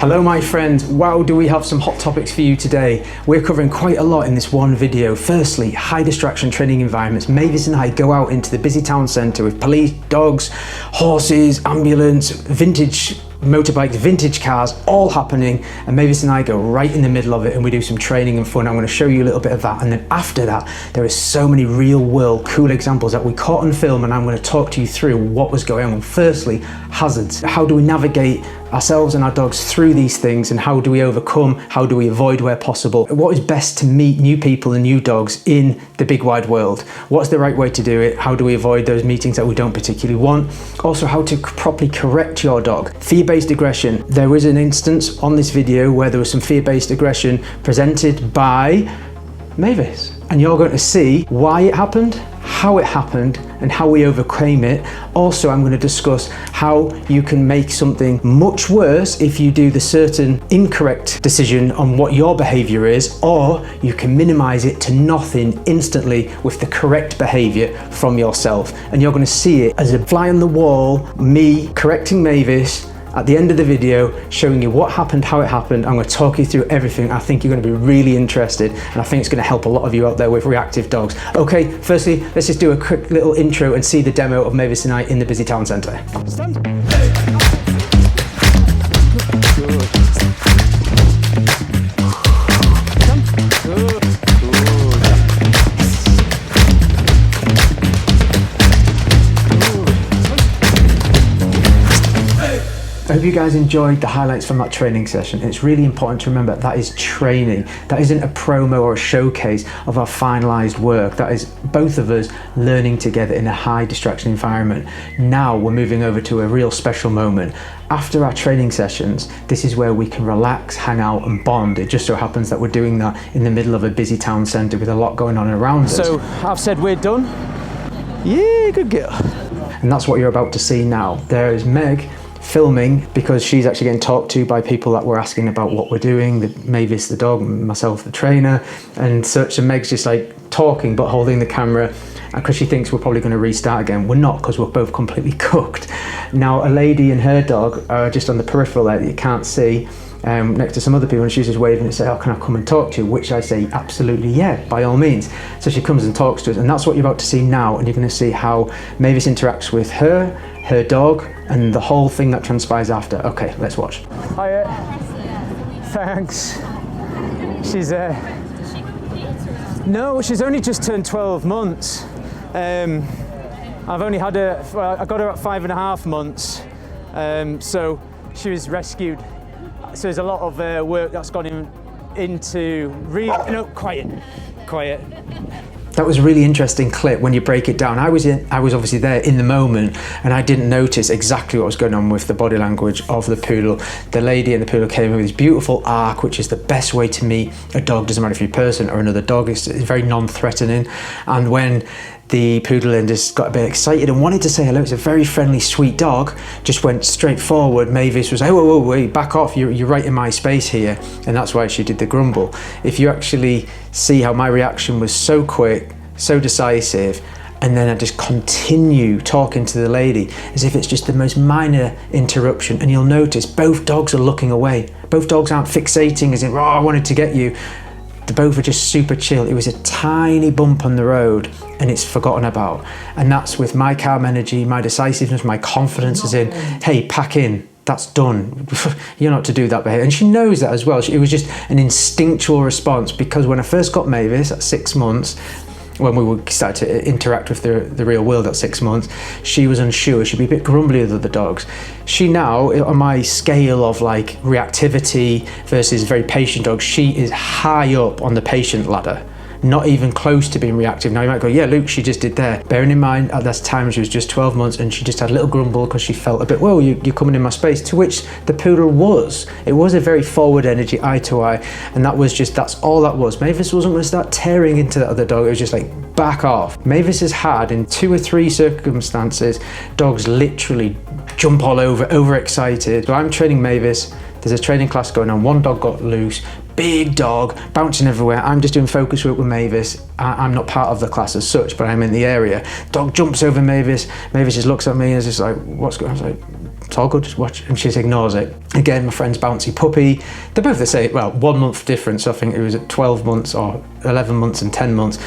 Hello my friends, wow do we have some hot topics for you today. We're covering quite a lot in this one video. Firstly, high distraction training environments. Mavis and I go out into the busy town centre with police, dogs, horses, ambulance, vintage motorbikes, vintage cars, all happening, and Mavis and I go right in the middle of it and we do some training and fun. I'm going to show you a little bit of that, and then after that there is so many real world cool examples that we caught on film, and I'm going to talk to you through what was going on. Firstly, hazards. How do we navigate ourselves and our dogs through these things, and how do we overcome, how do we avoid where possible? What is best to meet new people and new dogs in the big wide world? What's the right way to do it? How do we avoid those meetings that we don't particularly want? Also, how to properly correct your dog. Fear-based aggression. There was an instance on this video where there was some fear-based aggression presented by Mavis, and you're going to see why it happened, how it happened, and how we overcame it. Also, I'm going to discuss how you can make something much worse if you do the certain incorrect decision on what your behaviour is, or you can minimise it to nothing instantly with the correct behaviour from yourself. And you're going to see it as a fly on the wall, me correcting Mavis at the end of the video, showing you what happened, how it happened. I'm going to talk you through everything. I think you're going to be really interested, and I think it's going to help a lot of you out there with reactive dogs. Okay, firstly, let's just do a quick little intro and see the demo of Mavis and I in the busy town centre. Stand. I hope you guys enjoyed the highlights from that training session. It's really important to remember that is training. That isn't a promo or a showcase of our finalized work. That is both of us learning together in a high distraction environment. Now we're moving over to a real special moment. After our training sessions, this is where we can relax, hang out and bond. It just so happens that we're doing that in the middle of a busy town centre with a lot going on around us. So I've said we're done. Yeah, good girl. And that's what you're about to see now. There is Meg filming because she's actually getting talked to by people that were asking about what we're doing, Mavis the dog, myself the trainer and such, and Meg's just like talking but holding the camera because she thinks we're probably going to restart again. We're not, because we're both completely cooked. Now a lady and her dog are just on the peripheral there that you can't see, next to some other people, and she's just waving and say, oh, can I come and talk to you? Which I say, absolutely, yeah, by all means. So she comes and talks to us, and that's what you're about to see now, and you're going to see how Mavis interacts with her dog, and the whole thing that transpires after. Okay, let's watch. Hiya. Thanks. She's no, she's only just turned 12 months. I've only had her, well, I got her at 5.5 months. So she was rescued. So there's a lot of work that's gone into quiet. That was a really interesting clip when you break it down. I was obviously there in the moment, and I didn't notice exactly what was going on with the body language of the poodle. The lady and the poodle came in with this beautiful arc, which is the best way to meet a dog. Doesn't matter if you're a person or another dog. It's very non-threatening. And when the poodle then just got a bit excited and wanted to say hello, it's a very friendly, sweet dog, just went straight forward. Mavis was like, whoa, wait, back off, you're right in my space here. And that's why she did the grumble. If you actually see how my reaction was so quick, so decisive, and then I just continue talking to the lady as if it's just the most minor interruption, and you'll notice both dogs are looking away. Both dogs aren't fixating as in, oh, I wanted to get you. The both are just super chill. It was a tiny bump on the road and it's forgotten about. And that's with my calm energy, my decisiveness, my confidence is in, hey, pack in, that's done. You're not to do that behavior. And she knows that as well. It was just an instinctual response, because when I first got Mavis at 6 months, when we started to interact with the real world at 6 months, she was unsure. She'd be a bit grumbly with other dogs. She now, on my scale of like reactivity versus very patient dogs, she is high up on the patient ladder. Not even close to being reactive. Now you might go, yeah, Luke, she just did there. Bearing in mind, at that time she was just 12 months and she just had a little grumble because she felt a bit, whoa, you're coming in my space, to which the poodle was. It was a very forward energy, eye to eye, and that's all that was. Mavis wasn't going to start tearing into that other dog. It was just like, back off. Mavis has had, in 2 or 3 circumstances, dogs literally jump all over, overexcited. So I'm training Mavis. There's a training class going on. One dog got loose, big dog, bouncing everywhere. I'm just doing focus work with Mavis. I'm not part of the class as such, but I'm in the area. Dog jumps over Mavis. Mavis just looks at me and is just like, what's going on? I was like, it's all good, just watch. And she just ignores it. Again, my friend's bouncy puppy. They're both the same, well, 1 month difference. I think it was at 12 months or 11 months and 10 months.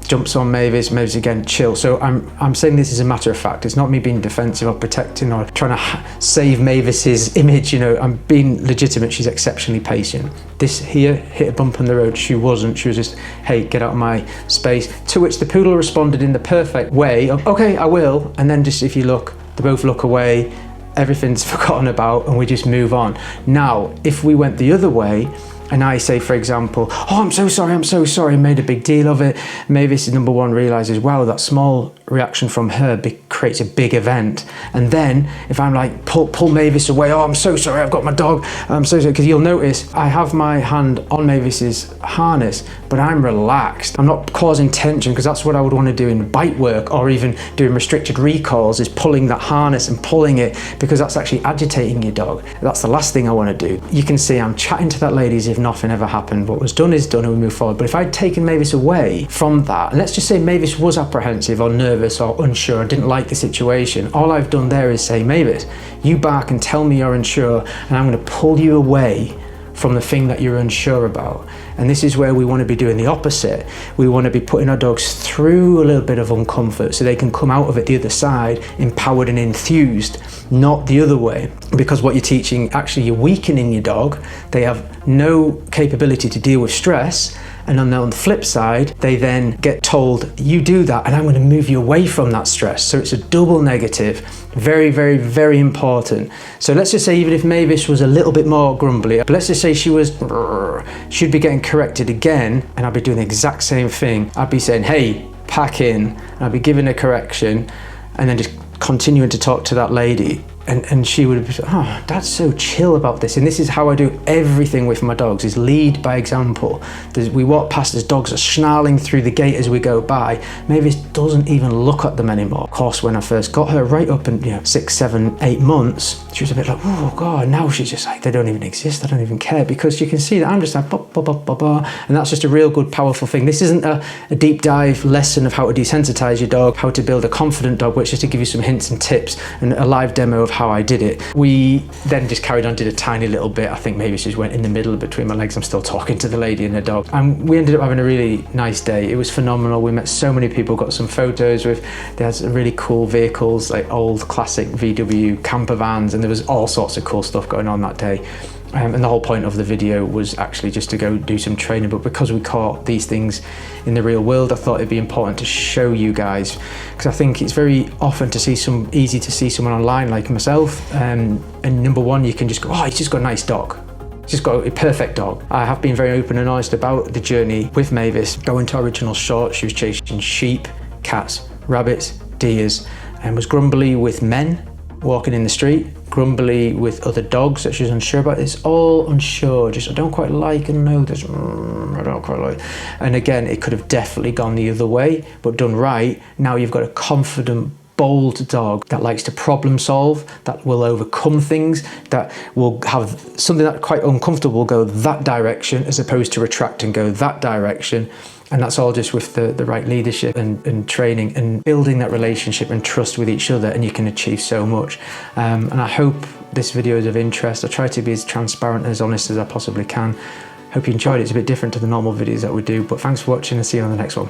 Jumps on Mavis, Mavis again, chill. So I'm saying this as a matter of fact. It's not me being defensive or protecting or trying to save Mavis's image, you know. I'm being legitimate. She's exceptionally patient. This here hit a bump on the road. She wasn't. She was just, hey, get out of my space. To which the poodle responded in the perfect way of, okay, I will. And then just, if you look, they both look away. Everything's forgotten about and we just move on. Now, if we went the other way, and I say, for example, oh, I'm so sorry, made a big deal of it. Mavis, number one, realizes, wow, that small reaction from her creates a big event. And then if I'm like, pull Mavis away, oh, I'm so sorry, I've got my dog, I'm so sorry, because you'll notice I have my hand on Mavis's harness, but I'm relaxed. I'm not causing tension, because that's what I would want to do in bite work or even doing restricted recalls, is pulling that harness and pulling it, because that's actually agitating your dog. That's the last thing I want to do. You can see I'm chatting to that lady as if nothing ever happened. What was done is done and we move forward. But if I'd taken Mavis away from that, and let's just say Mavis was apprehensive or nervous or unsure, didn't like the situation, all I've done there is say, Mavis, you bark and tell me you're unsure, and I'm going to pull you away from the thing that you're unsure about. And this is where we want to be doing the opposite. We want to be putting our dogs through a little bit of uncomfort so they can come out of it the other side empowered and enthused, not the other way. Because what you're teaching, actually you're weakening your dog. They have no capability to deal with stress. And on the flip side, they then get told, you do that and I'm going to move you away from that stress. So it's a double negative. Very, very, very important. So let's just say even if Mavis was a little bit more grumbly, but let's just say she'd be getting corrected again, and I'd be doing the exact same thing. I'd be saying, hey, pack in, and I'd be giving a correction, and then just continuing to talk to that lady. And she would be, oh, Dad's so chill about this. And this is how I do everything with my dogs, is lead by example. We walk past, as dogs are snarling through the gate as we go by. Mavis doesn't even look at them anymore. Of course, when I first got her, right up in 6, 7, 8 months, she was a bit like, oh God, now she's just like, they don't even exist, I don't even care, because you can see that I'm just like, bah, bah, bah, bah, bah. And that's just a real good, powerful thing. This isn't a deep dive lesson of how to desensitize your dog, how to build a confident dog, but it's just to give you some hints and tips and a live demo of how I did it. We then just carried on, did a tiny little bit. I think maybe she just went in the middle between my legs. I'm still talking to the lady and the dog. And we ended up having a really nice day. It was phenomenal. We met so many people, got some photos with, they had some really cool vehicles, like old classic VW camper vans, and there was all sorts of cool stuff going on that day. And the whole point of the video was actually just to go do some training, but because we caught these things in the real world, I thought it'd be important to show you guys, because I think it's very often easy to see someone online like myself, and number one, you can just go, oh, he's just got a nice dog. He's just got a perfect dog. I have been very open and honest about the journey with Mavis. Going to original short, she was chasing sheep, cats, rabbits, deers, and was grumbly with men walking in the street, grumbly with other dogs that she's unsure about. It's all unsure, just I don't quite like and know this, I don't quite like. And again, it could have definitely gone the other way, but done right, now you've got a confident, bold dog that likes to problem solve, that will overcome things, that will have something that quite uncomfortable go that direction as opposed to retract and go that direction. And that's all just with the right leadership and training and building that relationship and trust with each other, and you can achieve so much. And I hope this video is of interest. I try to be as transparent and as honest as I possibly can. Hope you enjoyed it. It's a bit different to the normal videos that we do, but thanks for watching and see you on the next one.